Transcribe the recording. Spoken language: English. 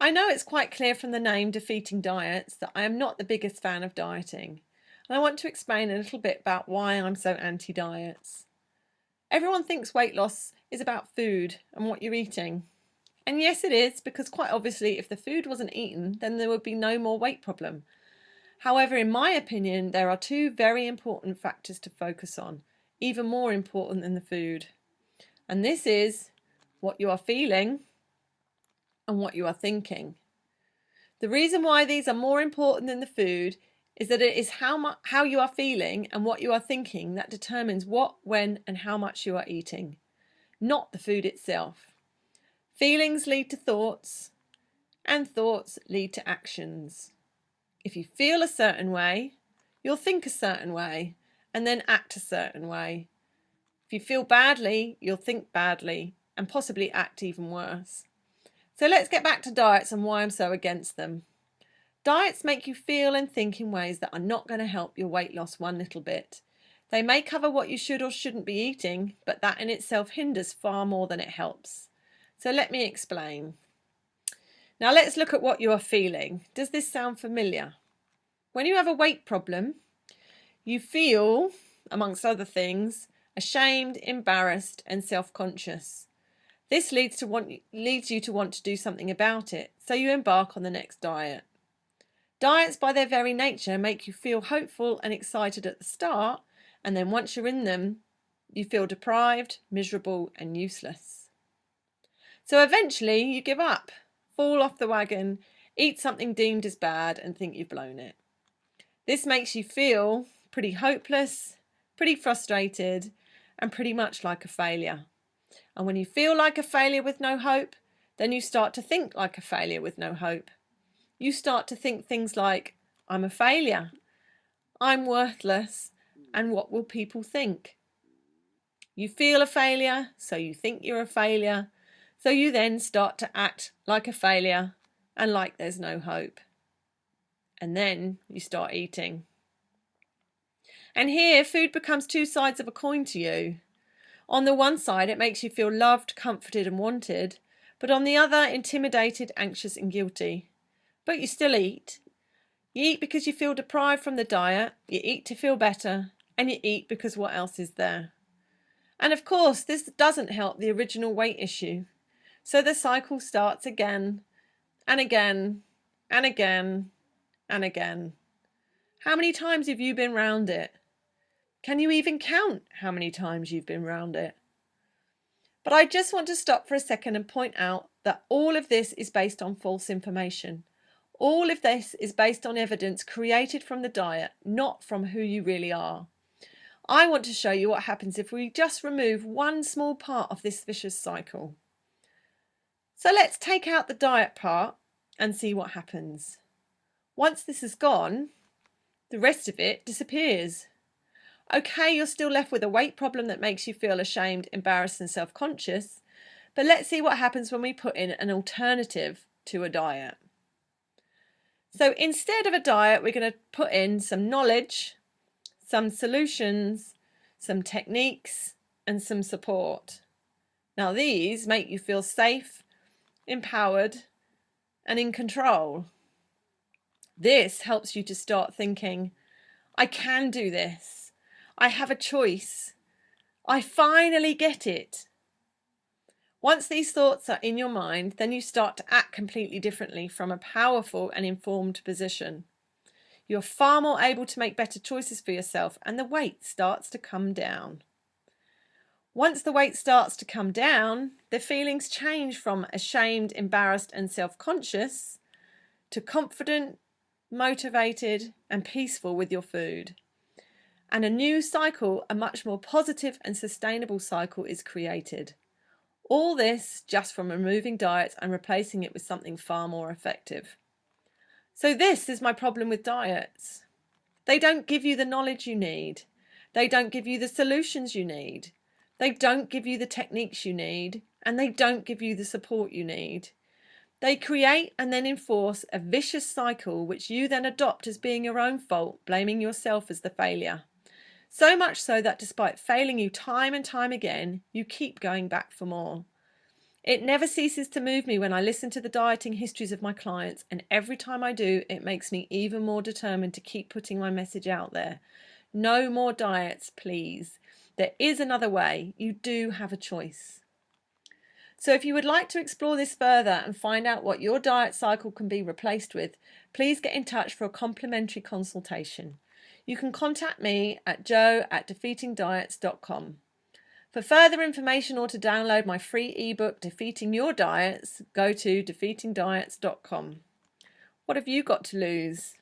I know it's quite clear from the name Defeating Diets that I am not the biggest fan of dieting, and I want to explain a little bit about why I'm so anti-diets. Everyone thinks weight loss is about food and what you're eating. And yes, it is, because quite obviously if the food wasn't eaten, then there would be no more weight problem. However, in my opinion, there are two very important factors to focus on, even more important than the food. And this is what you are feeling and what you are thinking. The reason why these are more important than the food is that it is how you are feeling and what you are thinking that determines what, when, and how much you are eating, not the food itself. Feelings lead to thoughts, and thoughts lead to actions. If you feel a certain way, you'll think a certain way, and then act a certain way. If you feel badly, you'll think badly, and possibly act even worse. So let's get back to diets and why I'm so against them. Diets make you feel and think in ways that are not going to help your weight loss one little bit. They may cover what you should or shouldn't be eating, but that in itself hinders far more than it helps. So let me explain. Now let's look at what you are feeling. Does this sound familiar? When you have a weight problem, you feel, amongst other things, ashamed, embarrassed, and self-conscious. This leads you to want to do something about it, so you embark on the next diet. Diets, by their very nature, make you feel hopeful and excited at the start, and then once you're in them, you feel deprived, miserable, and useless. So eventually you give up, fall off the wagon, eat something deemed as bad, and think you've blown it. This makes you feel pretty hopeless, pretty frustrated, and pretty much like a failure. And when you feel like a failure with no hope, then you start to think like a failure with no hope. You start to think things like, I'm a failure, I'm worthless, and what will people think? You feel a failure, so you think you're a failure, so you then start to act like a failure and like there's no hope. And then you start eating. And here, food becomes two sides of a coin to you. On the one side, it makes you feel loved, comforted, and wanted, but on the other, intimidated, anxious, and guilty. But you still eat. You eat because you feel deprived from the diet, you eat to feel better, and you eat because what else is there? And of course, this doesn't help the original weight issue. So the cycle starts again, and again, and again, and again. How many times have you been round it? Can you even count how many times you've been round it? But I just want to stop for a second and point out that all of this is based on false information. All of this is based on evidence created from the diet, not from who you really are. I want to show you what happens if we just remove one small part of this vicious cycle. So let's take out the diet part and see what happens. Once this is gone, the rest of it disappears. Okay, you're still left with a weight problem that makes you feel ashamed, embarrassed, and self-conscious, but let's see what happens when we put in an alternative to a diet. So instead of a diet, we're going to put in some knowledge, some solutions, some techniques, and some support. Now these make you feel safe, empowered, and in control. This helps you to start thinking, I can do this. I have a choice. I finally get it. Once these thoughts are in your mind, then you start to act completely differently from a powerful and informed position. You're far more able to make better choices for yourself, and the weight starts to come down. Once the weight starts to come down, the feelings change from ashamed, embarrassed, and self-conscious to confident, motivated, and peaceful with your food. And a new cycle, a much more positive and sustainable cycle, is created. All this just from removing diets and replacing it with something far more effective. So this is my problem with diets. They don't give you the knowledge you need. They don't give you the solutions you need. They don't give you the techniques you need, and they don't give you the support you need. They create and then enforce a vicious cycle which you then adopt as being your own fault, blaming yourself as the failure. So much so that despite failing you time and time again, you keep going back for more. It never ceases to move me when I listen to the dieting histories of my clients, and every time I do, it makes me even more determined to keep putting my message out there. No more diets, please. There is another way. You do have a choice. So if you would like to explore this further and find out what your diet cycle can be replaced with, please get in touch for a complimentary consultation. You can contact me at jo@defeatingdiets.com. For further information or to download my free ebook, Defeating Your Diets, go to defeatingdiets.com. What have you got to lose?